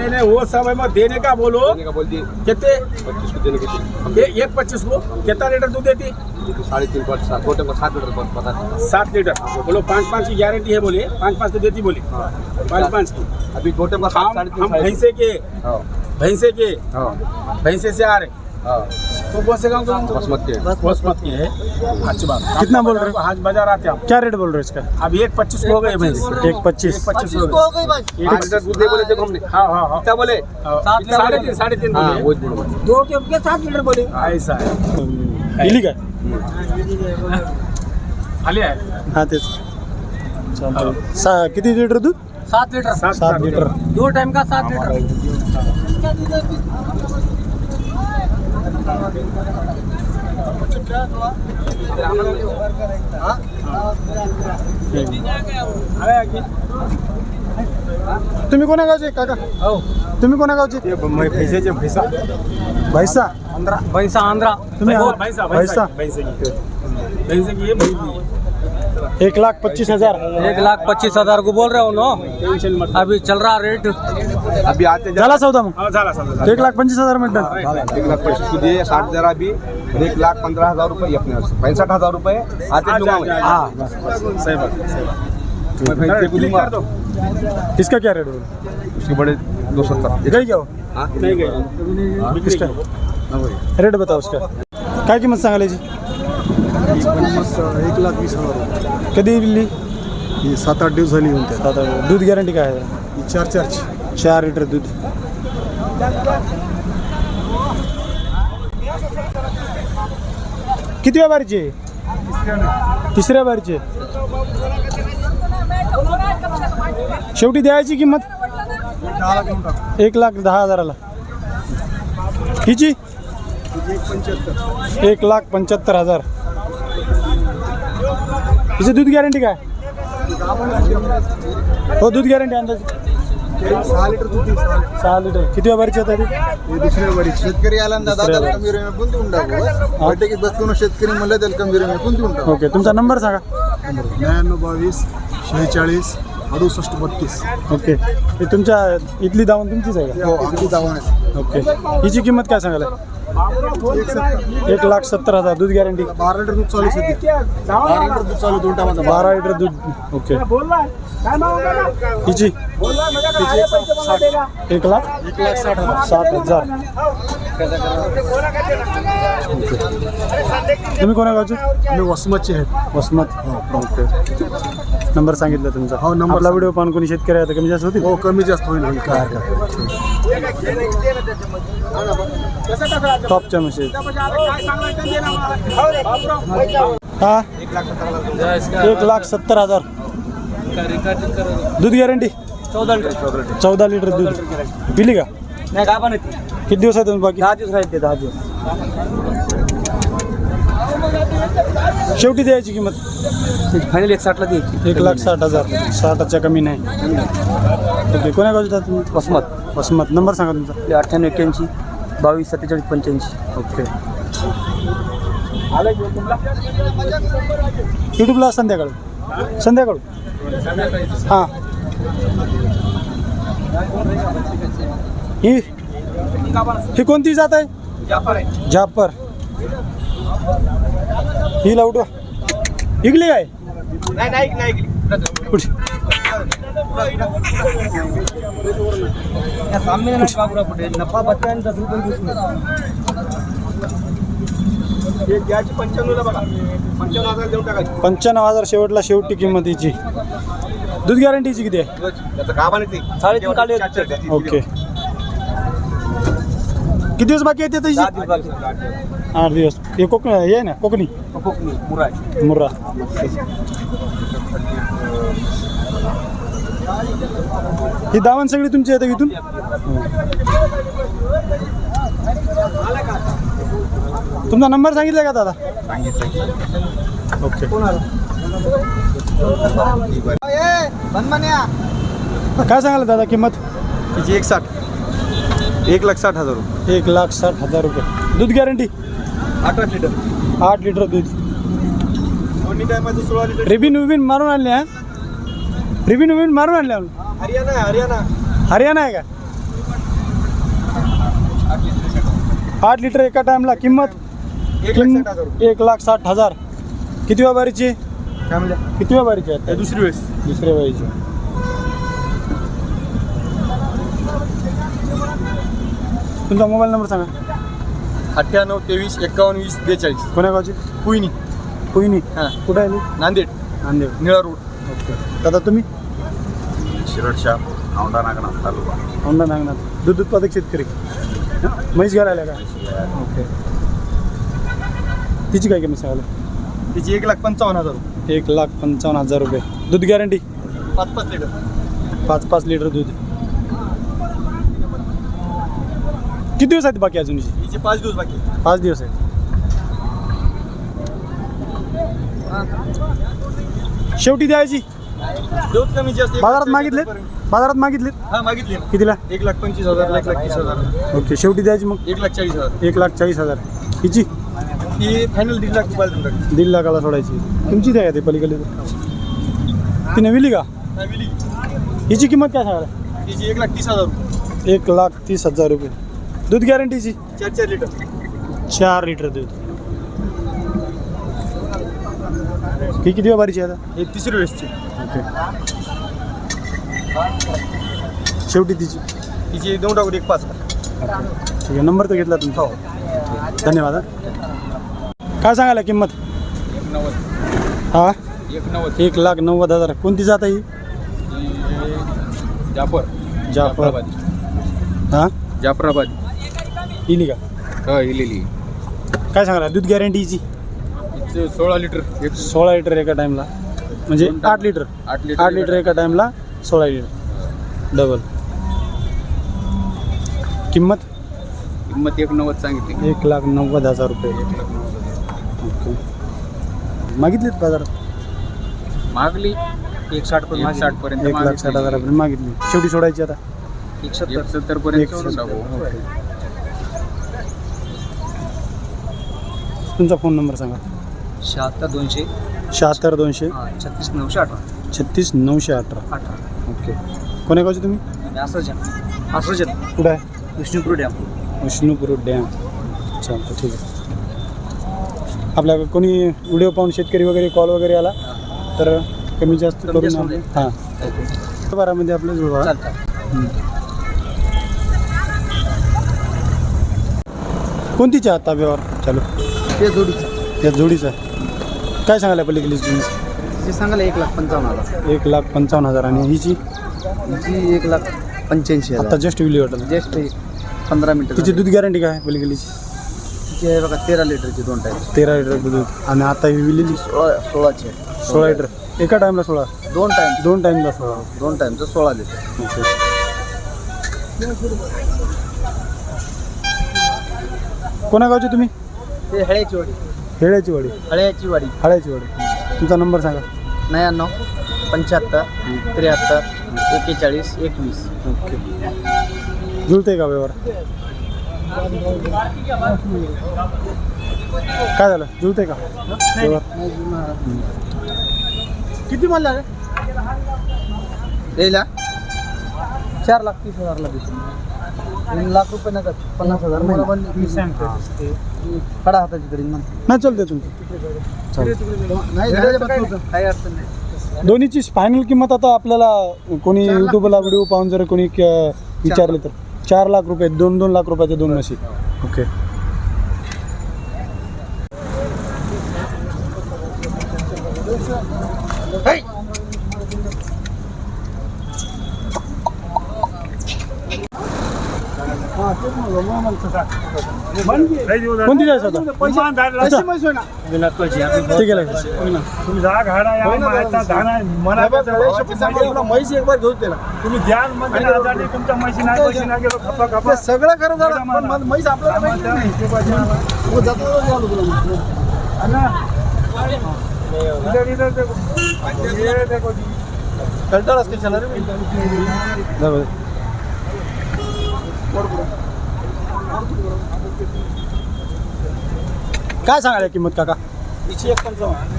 नहीं वो सब है मत देने का बोलो कितने 25 को देने के एक 25 को कितना लीटर दूध देती 3.5 छोटे को 7 लीटर पता नहीं 7 लीटर बोलो 5 की गारंटी है बोले 5 तो देती बोली 5 की अभी छोटे को 7 हम भैंसे से आ रहे तो कौन से गाँव बसमत के है। अच्छी बात। कितना बोल रहे हो? आज बाजार आते हैं क्या रेट बोल रहे हो इसका? अब 1.25 हो गए भैंस 1.25 हो गए दूध दे बोले थे हमने। हाँ क्या बोले 3.5 बोले 2 के 7 लीटर बोले ऐसा है दिली का आले आहे हाँ तेच किती लिटर दूध? 7 लीटर 7 लीटर 2 टाइम का 7 लीटर तुम्ही कोणा गावचे काका? हो तुम्ही कोणा गावचे? भैंसाचे भैसा आंध्रा तुम्ही भैंसा भैंसा की है भैंस 1,25,000 1,25,000 को बोल रहे हो नो। टेंशन मत अभी चल रहा रेट अभी आते झाला सौदा मग झाला 1,25,000 मिनिटं 1,25,000 को दिए 60,000 अभी 1,15,000 रुपये अपने 65,000 रुपये आते दूंगा मैं। हाँ सही बात मैं भैंस को क्लिक दूंगा कर दो इसका क्या रेट बोल? उसके बड़े 270 गई क्या हो? नहीं गए इसका रेट बताओ उसका काय किंमत सांगायला याची? 1,20,000 कधी दिली? ही 7-8 दिवस झाली होऊन त्यात. दूध गॅरंटी काय आहे? ही 4 4 लिटर दूध. किती व्यापारीचे? तिसऱ्या बारीचे. शेवटी द्यायची किंमत 1,10,000 हिची 1,75,000. हिची दूध गॅरंटी काय? हो दूध गॅरंटी अंदाज 6 लिटर दूध 6 लिटर. किती व्यापारीचे आहेत ते? हे दुसऱ्या बरी शेतकरी आला ना दादा त्याला कमी रेट पण देऊन टाकू बैठकीत बसतो शेतकरी म्हणलं त्याला कमी रेट पण देऊन टाकू. ओके तुमचा नंबर सांगा. 99 22 46 68 32. ओके हे तुमच्या इथली दावण तुमचीच आहे का? हो अगदी दावा आहे. ओके हिची किंमत काय सांगायला? 1,70,000 दूध गॅरंटी. 12 लिटर दूध चालू सध्या 12 लिटर दूध चालू 2 टायमाचं 12 लिटर दूध. ओके हिची 1,60,000. तुम्ही कोणा गावचे? आम्ही वसमतचे आहेत. वसमत. ओके नंबर सांगितलं तुमचा. हो नंबर. आपला व्हिडिओ पाहून कोणी शेतकरी आहे तर कमी जास्त होतील? हो कमी जास्त होईल काय हरकत टॉपच्या म्हशी. हा 1,70,000 दूध गॅरंटी. 14 लिटर दूध पिली का? नाही का पण किती दिवस आहे तुम्ही बाकी? 10 दिवस राहते 10 दिवस. शेवटी द्यायची किंमत फायनल 1,60,000 द्यायची. 1,60,000. 60च्या कमी नाही. ओके कोणा गावचे तुम्ही? वसमत. वसमत. नंबर सांगा तुमचा. 9881 22 47 85. ओके यूट्यूबला संध्याकाळ हां ही कोणती जात आहे? जाफर. ही लावटो इकली काय? सामने बाबूराव पटेल नफा 10 रुपये. 95,000 शेवटला शेवटी किंमत हिची. दूध गॅरंटीची किती आहे? साडेतीन काढले. ओके किती दिवस बाकी आहे त्याची? 8 दिवस. हे कोकणी आहे ना? कोकणी मुर्रा. ही दावण सगळी तुमची येते इथून? तुमचा नंबर सांगितला का दादा? ओके काय सांगाल दादा किंमत? तिची 1,60,000 रुपये. 1,60,000 रुपये. दूध गॅरंटी 8 लिटर 8 लिटर दूध. दोन्ही टायमाचं 16 लिटर. रिबिन विबिन मारून आणले हा? रिव्हिन मारून आणल्या हरियाणा हरियाणा आहे का 8 लिटर एका टाइमला किंमत 1,60,000. किती व्यापारीची काय म्हणले किती व्यापारीची आहे दुसरी वेळेस दुसऱ्या वेळीची. तुमचा मोबाईल नंबर सांगा. 98 23 51 20 42 कोण्या गावची कुईनी कोयनी हां कुठे आहे नांदेड नांदेड. निळा रोड. ओके दादा तुम्ही शिरडशा औंढा नागनाथ तालुका. औंढा नागनाथ दूध उत्पादक शेतकरी म्हैस घ्यायला आल्या का ओके. तिची काय किंमत सांगायला तिची 1,55,000 1,55,000 रुपये. दूध गॅरंटी 5 लिटर 5 लिटर दूध. किती दिवस आहेत बाकी अजून तिचे 5 दिवस बाकी 5 दिवस आहेत. शेवटी द्यायची देऊत कमी जास्त बाजारात मागितलेत हा मागितले ना. कितीला 1,25,000 1,30,000 ओके. शेवटी द्यायची मग 1,40,000 1,40,000. हिची ही फायनल 1,50,000 रुपयाला देऊन टाकली. 1,50,000 लाखाला सोडायची. तुमची द्या का ते पलीकडे ती नविली का हिची किंमत काय सांगायला तिची 1,30,000 रुपये 1,30,000 रुपये. दूध गॅरंटीची 4 लिटर 4 लिटर दूध. ही किती व्यापारीची आहे आता हे तिसरी वेळेसची ओके. शेवटी तिची देऊन टाकू 1,5,000 ठीक आहे. नंबर तर घेतला तुमचा धन्यवाद. काय सांगायला किंमत हा 1,90,000. कोणती जात आहे ही जाफर हां जाफराबादी इली का हिलेली काय सांगायला दूध गॅरंटीची 16 लिटर 16 लिटर एका टाईमला म्हणजे 8 लिटर 8 लिटर एका टाईमला 16 लिटर डबल. किंमत 1,90,000 सांगितली 1,90,000 रुपये. ओके. मागितलीत बाजारात मागली 1,60 पर्यंत 1,60,000 रुपये मागितली. शेवटी सोडायची आता 1,70 पर्यंत 1,70. ओके. तुमचा फोन नंबर सांगा. 76 76 200 36 918 36 918. ओके. कोण्या गावचे तुम्ही असं कुठं आहे विष्णुपूर डॅम विष्णुपूर डॅम. चालतं ठीक आहे. आपल्या कोणी व्हिडिओ पाहून शेतकरी वगैरे कॉल वगैरे आला तर कमी जास्त करून जास्त आपण- हां बारामध्ये आपलं जुळवा. चालतं. कोणतीची आहे आता व्यवहार चालू ते जोडीचं या जोडीचा काय सांगायला पलीकडे तुम्ही ते सांगायला 1,55,000 1,55,000 आणि हिची जी 1,85,000 आता जस्ट विली वाटत जस्ट 15 मिनिटं तिची दूध गॅरंटी काय पलीकडलीची तिची आहे बघा 13 लिटरची 2 टाईम 13 लिटर दूध आणि आता ही विलीची 16ची 16 लिटर एका टाईमला 16 2 टाईम 2 टाईमला 16. 2 टाईमचं 16 लिटर. ओके. कोणा गावचे तुम्ही ते हळ्याची वाडी हेळ्याची वाडी हळ्याची वाडी हाळ्याची वाडी. तुमचा नंबर सांगा. 99 75 73 41 21. ओके. जुळते का व्यवहार काय झालं जुळते का व्यवहार किती म्हणला रे द्यायला 4,30,000 देतो. 1,00,000 रुपये नका 50,000 मला पण कडा हाताची तरी नाही चालते तुमचं नाही काही अडचण नाही. दोन्हीची फायनल किंमत आता आपल्याला कोणी यूट्यूबला व्हिडिओ पाहून जर कोणी विचारले तर 4,00,000 रुपये 2 लाख रुपयाच्या 2 म्हशी. ओके. कोणती जायचं आता ठीक आहे म्हैस एक बार घेऊन दिला तुम्ही द्या तुमच्या म्हैशी नाही पैसे नाही गेलो खपा खपा सगळं खरं झालं पण म्हैस आपल्याला माहिती नाही. कंटाळा असते चला रे. काय सांगायला किंमत काका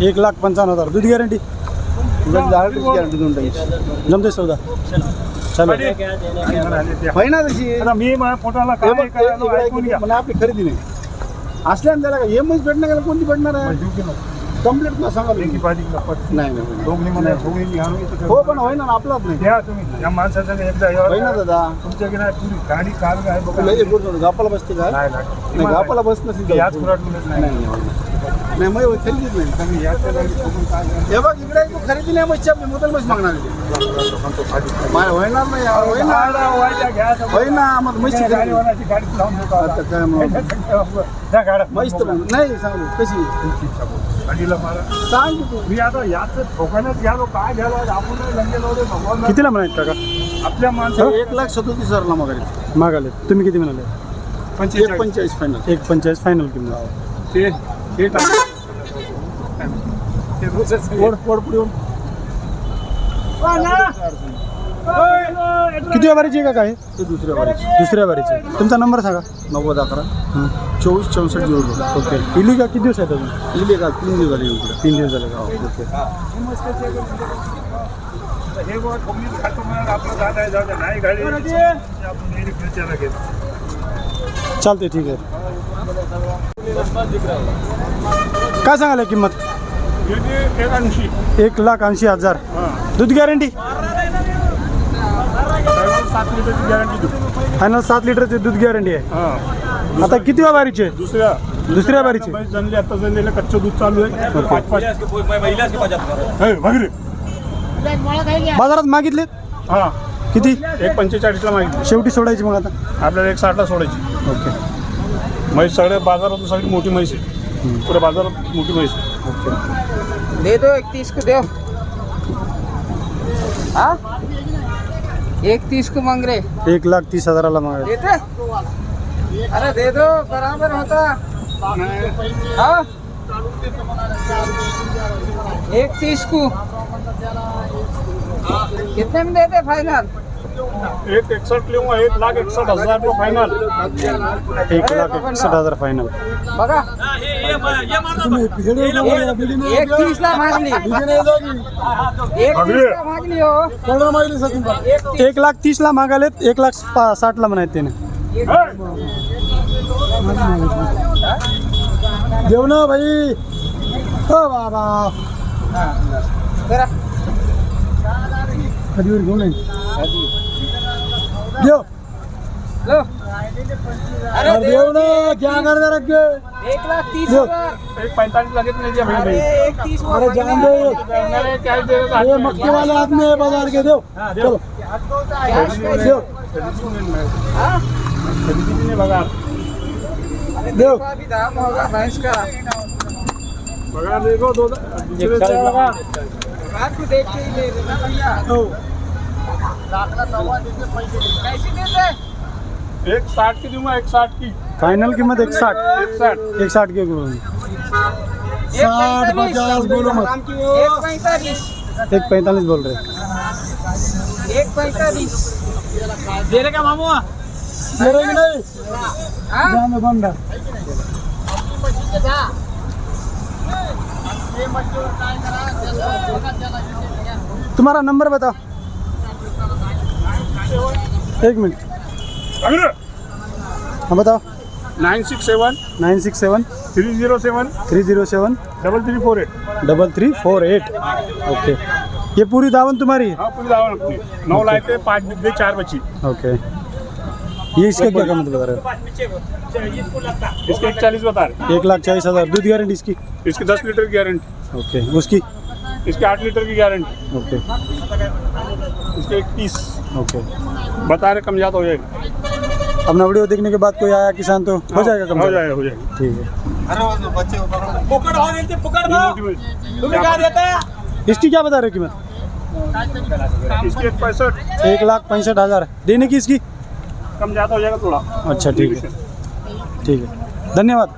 1,55,000 दूध गॅरंटी गॅरंटी देऊन टाकायची. जमते सौदा चालू होय ना तशी मी पोटाला हे बघ, इकडे मला आपली खरेदी नाही असल्याने त्याला काय एमच भेटणार का कोणती भेटणार आहे कम्प्लीट ना सांगा नाही हो पण होय ना आपलाच नाही या माणसाचं एकदा होय ना दादा तुमच्याकडे नाही पुरी गाडी कार आहे बघा लय बोलतो गापाला बसते का नाही गापाला बस नसेल याच खुराटमध्ये नाही नाही मग खरेदीच नाही हे बघ इकडे तू खरेदी नाही मच्छी आपली मुदल मच्छी मागणार होणार नाही यार, होय ना होय ना मग मच्छी खरेदी. आता काय मग मस्त नाही सांगू कशी सांग तू मी आता याच ठोकाण्यात गेलो काय घ्यायला आपण लंगेलो रे भगवान कितीला म्हणाले काका आपल्या माणसं 1,37,000 मागायला मागाले तुम्ही किती म्हणाले 1,45 फायनल 1,45 फायनल किंमत ते टाक. ते रोजच आहे. पुढे किती व्यापारीची आहे का काय ते दुसऱ्या वारीची दुसऱ्या वारीची तुमचा नंबर सांगा 9011 2464 ओके इली का किती दिवस आहेत अजून इले का 3 दिवस झाले इकडे 3 दिवस झाले का ओके हे गोष्ट कोणी खातो म्हणून आपलं जाऊ द्या नाही गाडी आपण नेहमी फिरच्याला घेतो. चालते ठीक आहे काय सांगाले किंमत 1,80,000 दूध गॅरंटी 7 लिटरची गॅरंटी देऊ. फायनल 7 लिटरचे दूध गॅरंटी आहे आता किती वारीचे दुसऱ्या वारीचे जनले आता जनलेलं कच्चं दूध चालू आहे 5 वगैरे बाजारात मागितले हा किती 1,45ला मागितली शेवटी सोडायची मग आता आपल्याला 1,60ला सोडायची. ओके म्हैस सगळ्या बाजारात सगळी मोठी म्हैस आहे पुऱ्या बाजारात मोठी म्हैस आहे. दे दो 31 को दो हाँ 31 को मांग रहे 1,30,000 मागायला देते अरे दे दो बराबर होता हाँ 31 को कितने में देते फाइनल 1,61 लूंगा 1,61,000 को फाइनल 1,61,000 फायनल बघा 31 ला मागली 31 ला मागली हो 1,30,000 मागालेत 1,60,000 म्हणायत त्याने देव ना भाई हो बाबा करा कधीवर घेऊन येईन देव लो अरे देव ना क्या कर दे रखे 1,30,000 1,45 लगेच नाही द्या अरे भाई 31 अरे जान दे ये मक्के वाले आदमी है बाजार के देव चलो देव बघा देव अभी दाम होगा भैंस का बघा देखो दो बात को देख के ही ले लेना भैया कैसे देते 1,60 की दूंगा 1,60 की फाइनल कीमत 1,60 1,60 के करून 60 50 बोलो मत 1,45 1,45 बोल रहे 1,45 दे रे का मामू दे रहे कि नहीं हाँ जान दो बंदा तुम्हारा नंबर बताओ 1 मिनट हाँ बताओ 967 967 307 307 3348 3348 ओके ये पूरी दावन तुम्हारी है हाँ पूरी दावा अपनी 9 लाए थे 5 डिब्बे 4 बची ओके ये इसका क्या कीमत बता रहे हो इसके 1,40 बता रहे 1,40,000 दूध गारंटी इसकी इसकी 10 लीटर की गारंटी ओके उसकी इसके 8 लीटर की गारंटी ओके इसके 31 ओके बता रहे कम ज्यादा हो जाएगा अपना वीडियो देखने के बाद कोई आया किसान तो हो जाएगा कम हो ज़्यादा? जाएगा हो जाएगा ठीक है बच्चे इसकी क्या बता रहे हो कीमत इसकी 1,65 1,65,000 देने की इसकी कम ज्यादा हो जाएगा थोड़ा अच्छा ठीक है धन्यवाद